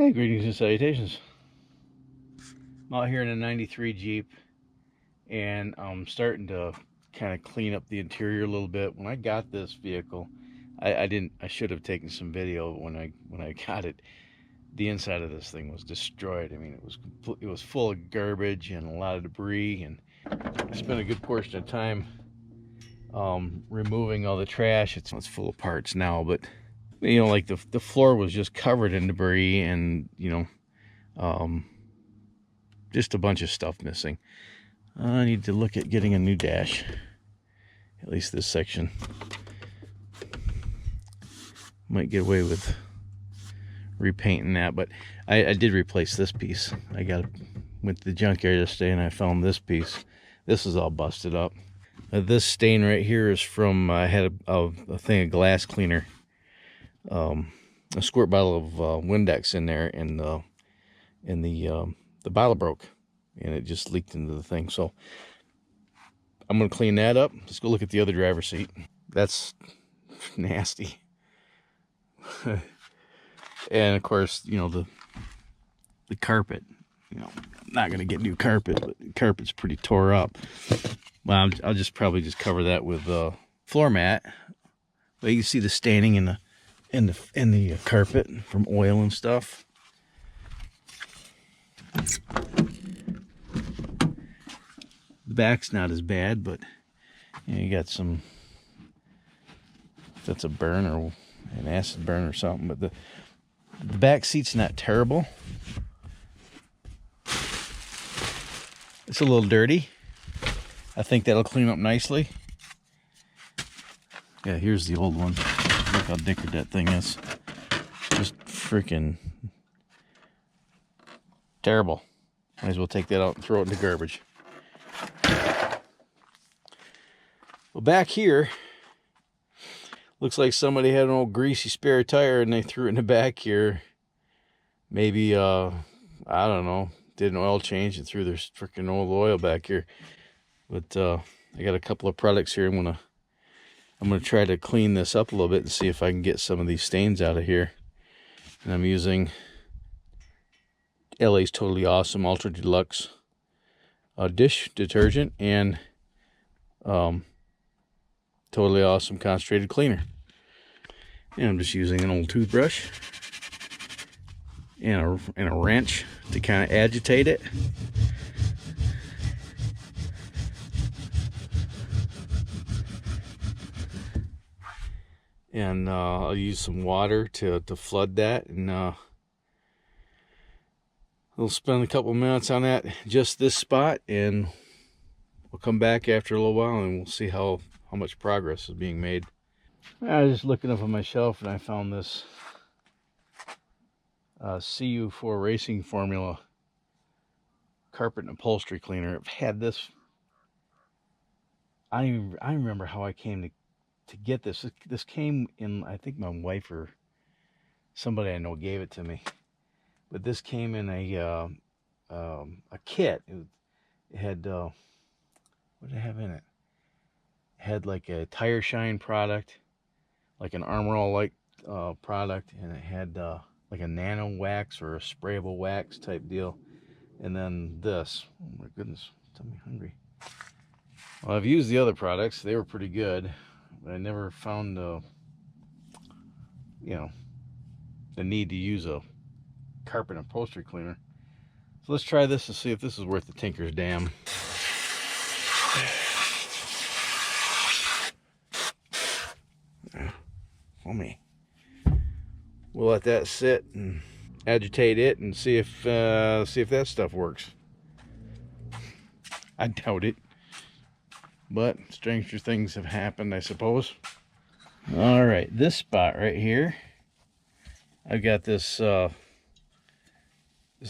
Hey, greetings and salutations. I'm out here in a 93 Jeep and I'm starting to kind of clean up the interior a little bit. When I got this vehicle, I should have taken some video when I got it. The inside of this thing was destroyed. I mean, it was full of garbage and a lot of debris, and I spent a good portion of time removing all the trash. It's full of parts now, but you know, like the floor was just covered in debris, and you know, just a bunch of stuff missing. I need to look at getting a new dash, at least this section. Might get away with repainting that, but I did replace this piece. Went to the junkyard yesterday and I found this piece. This is all busted up. This stain right here is from, I had a thing of glass cleaner, a squirt bottle of Windex in there, and the bottle broke and it just leaked into the thing. So I'm gonna clean that up. Let's go look at the other driver's seat. That's nasty. And of course, you know, the carpet, you know, I'm not gonna get new carpet, but the carpet's pretty tore up. Well, I'll probably just cover that with floor mat. But you can see the staining in the carpet from oil and stuff. The back's not as bad, but you know, you got some, if that's a burn or an acid burn or something, but the back seat's not terrible. It's a little dirty. I think that'll clean up nicely. Yeah, here's the old one. Look how dickered that thing is. Just freaking terrible. Might as well take that out and throw it in the garbage. Well, back here, looks like somebody had an old greasy spare tire and they threw it in the back here. Maybe, I don't know, did an oil change and threw their freaking old oil back here. But I got a couple of products here. I'm gonna try to clean this up a little bit and see if I can get some of these stains out of here. And I'm using LA's Totally Awesome Ultra Deluxe dish detergent and Totally Awesome Concentrated Cleaner. And I'm just using an old toothbrush and a wrench to kind of agitate it. And I'll use some water to flood that, and we'll spend a couple minutes on that, just this spot, and we'll come back after a little while and we'll see how much progress is being made. I was just looking up on my shelf and I found this CU4 Racing Formula carpet and upholstery cleaner. I've had this. I remember how I came to get this. This came in, I think my wife or somebody I know gave it to me. But this came in a kit. It had what did it have in it? It had like a tire shine product, like an Armor All like product, and it had like a nano wax or a sprayable wax type deal. And then this. Oh my goodness, it's me hungry. Well, I've used the other products. They were pretty good, but I never found you know, the need to use a carpet and upholstery cleaner. So let's try this and see if this is worth the tinker's damn. For me, we'll let that sit and agitate it and see if that stuff works. I doubt it, but stranger things have happened, I suppose. All right, this spot right here, I've got this. This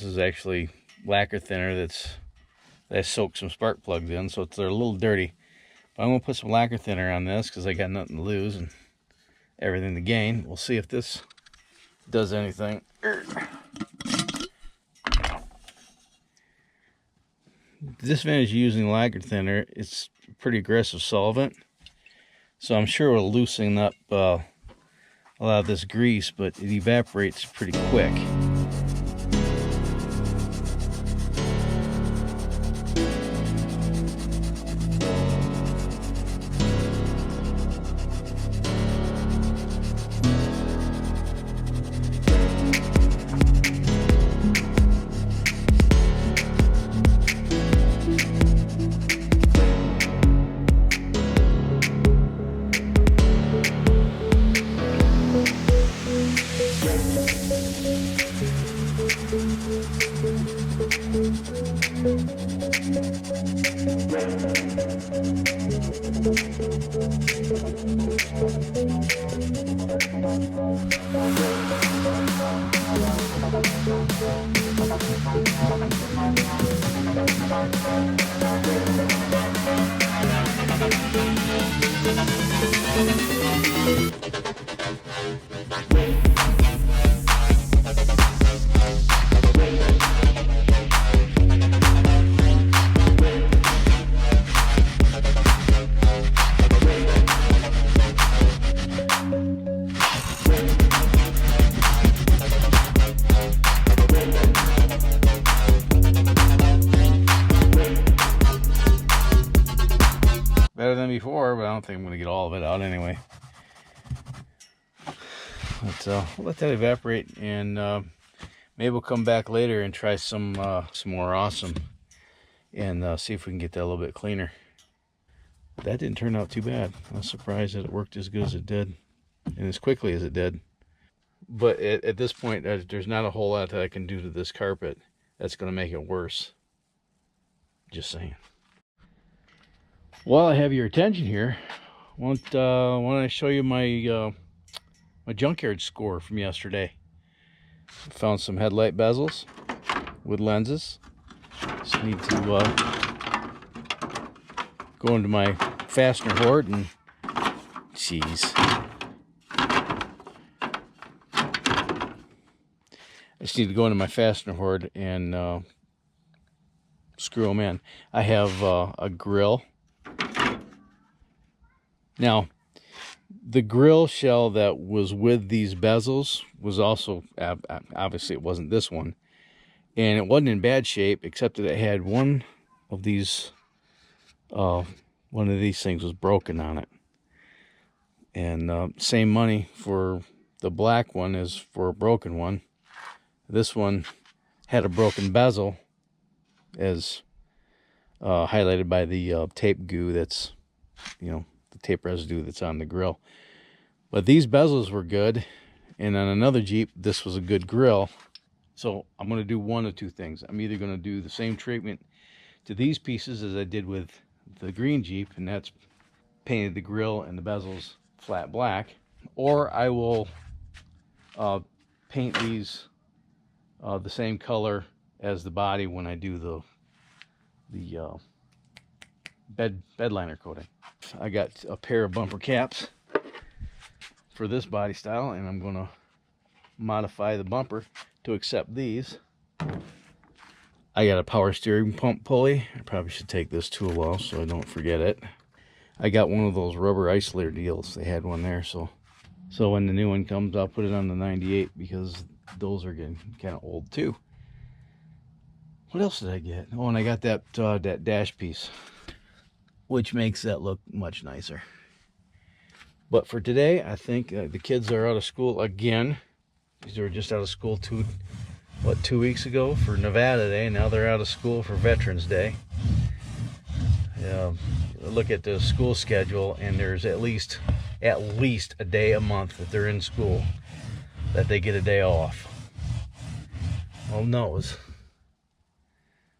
is actually lacquer thinner that I soaked some spark plugs in, so they're a little dirty. But I'm gonna put some lacquer thinner on this because I got nothing to lose and everything to gain. We'll see if this does anything. The disadvantage of using lacquer thinner, it's a pretty aggressive solvent, so I'm sure it'll loosen up a lot of this grease, but it evaporates pretty quick. Better than before, but I don't think I'm going to get all of it out anyway. But we'll let that evaporate, and maybe we'll come back later and try some more awesome, and see if we can get that a little bit cleaner. That didn't turn out too bad. I was surprised that it worked as good as it did, and as quickly as it did. But at this point, there's not a whole lot that I can do to this carpet that's going to make it worse. Just saying. While I have your attention here, want I show you my my Junkyard score from yesterday. Found some headlight bezels with lenses. Just need to go into my fastener hoard and jeez. I just need to go into my fastener hoard and screw them in. I have a grill. Now, the grill shell that was with these bezels was also, obviously it wasn't this one, and it wasn't in bad shape, except that it had one of these things was broken on it. And same money for the black one as for a broken one. This one had a broken bezel, as highlighted by the tape goo that's, you know, the tape residue that's on the grill. But these bezels were good, and on another Jeep, this was a good grill. So I'm going to do one of two things. I'm either going to do the same treatment to these pieces as I did with the green Jeep, and that's painted the grill and the bezels flat black, or I will paint these the same color as the body when I do the bed liner coating. I got a pair of bumper caps for this body style, and I'm going to modify the bumper to accept these. I got a power steering pump pulley. I probably should take this tool off so I don't forget it. I got one of those rubber isolator deals. They had one there, so when the new one comes, I'll put it on the 98, because those are getting kind of old too. What else did I get? Oh, and I got that dash piece, which makes that look much nicer. But for today, I think the kids are out of school again. They were just out of school 2 weeks ago for Nevada Day. Now they're out of school for Veterans Day. Look at the school schedule, and there's at least a day a month that they're in school that they get a day off. Well, no,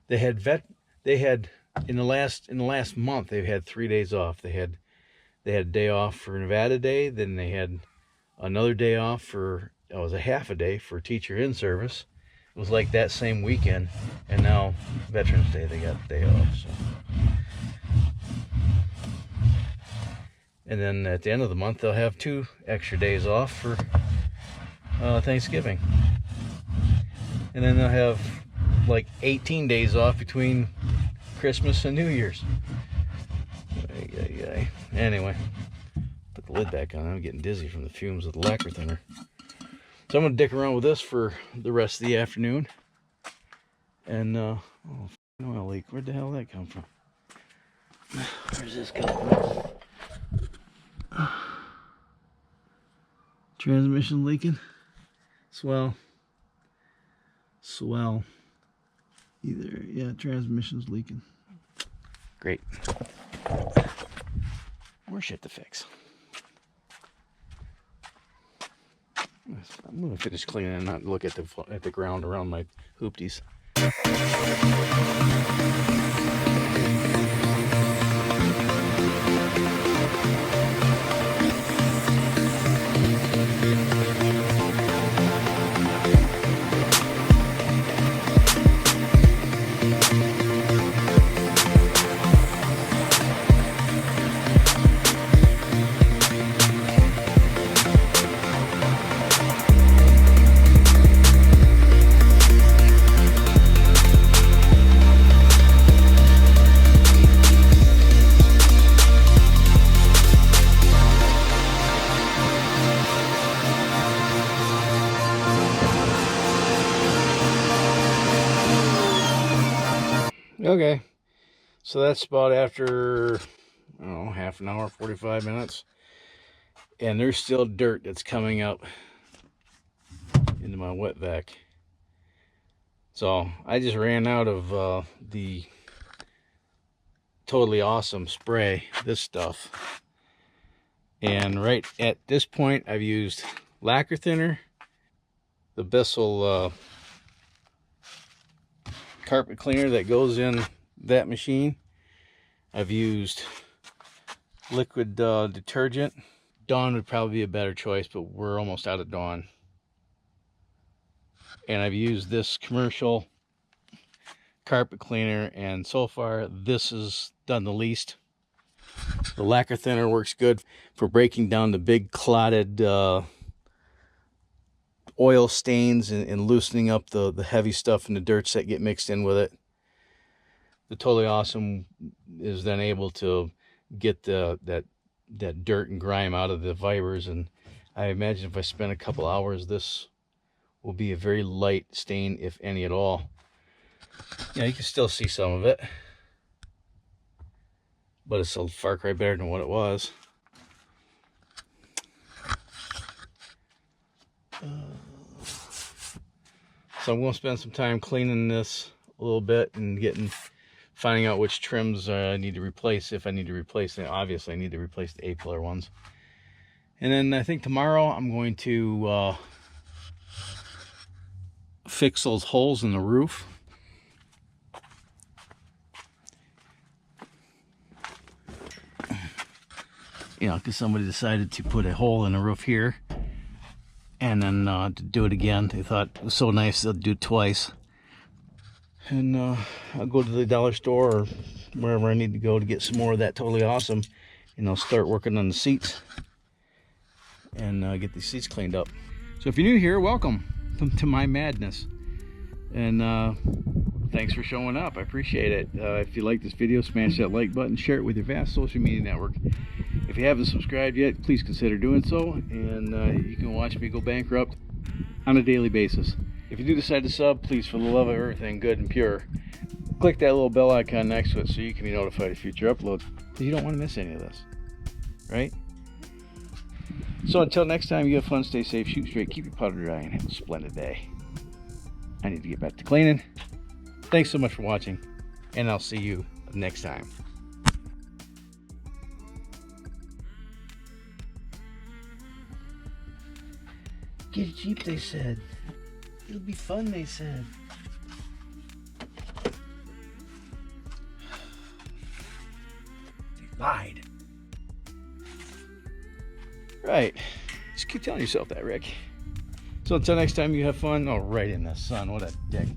they had in the last month they've had 3 days off. They had a day off for Nevada Day, then they had another day off for, it was a half a day for teacher in service. It was like that same weekend, and now Veterans Day they got the day off. So, and then at the end of the month they'll have 2 extra days off for Thanksgiving, and then they'll have like 18 days off between Christmas and New Year's. Anyway, put the lid back on. I'm getting dizzy from the fumes of the lacquer thinner. So I'm going to dick around with this for the rest of the afternoon. And, oh, oil leak. Where'd the hell did that come from? Where's this coming from? Transmission leaking. Swell. Yeah, transmission's leaking. Great. More shit to fix. I'm gonna finish cleaning and not look at the ground around my hoopties. Okay, so that's about after, I don't know, half an hour, 45 minutes. And there's still dirt that's coming up into my wet vac. So I just ran out of the Totally Awesome spray, this stuff. And right at this point, I've used lacquer thinner, the Bissell carpet cleaner that goes in that machine. I've used liquid detergent. Dawn would probably be a better choice, but we're almost out of Dawn. And I've used this commercial carpet cleaner, and so far this has done the least. The lacquer thinner works good for breaking down the big clotted oil stains and loosening up the heavy stuff and the dirts that get mixed in with it. The Totally Awesome is then able to get that dirt and grime out of the fibers, and I imagine if I spend a couple hours, this will be a very light stain, if any at all. Yeah, you can still see some of it, but it's a far cry better than what it was. So I'm going to spend some time cleaning this a little bit and finding out which trims I need to replace, if I need to replace them. Obviously I need to replace the A-pillar ones. And then I think tomorrow I'm going to fix those holes in the roof. You know, because somebody decided to put a hole in the roof here, and then to do it again. They thought it was so nice they'll do it twice. And I'll go to the dollar store or wherever I need to go to get some more of that Totally Awesome, and I'll start working on the seats and get these seats cleaned up. So if you're new here, welcome to my madness, and thanks for showing up. I appreciate it. If you like this video, smash that like button, share it with your vast social media network. If you haven't subscribed yet, please consider doing so, and you can watch me go bankrupt on a daily basis. If you do decide to sub, please, for the love of everything good and pure, click that little bell icon next to it so you can be notified of future uploads, because you don't want to miss any of this, right? So until next time, you have fun, stay safe, shoot straight, keep your powder dry, and have a splendid day. I need to get back to cleaning. Thanks so much for watching, and I'll see you next time. Get it cheap, they said. It'll be fun, they said. They lied. Right. Just keep telling yourself that, Rick. So until next time, you have fun. Oh, right in the sun. What a dick.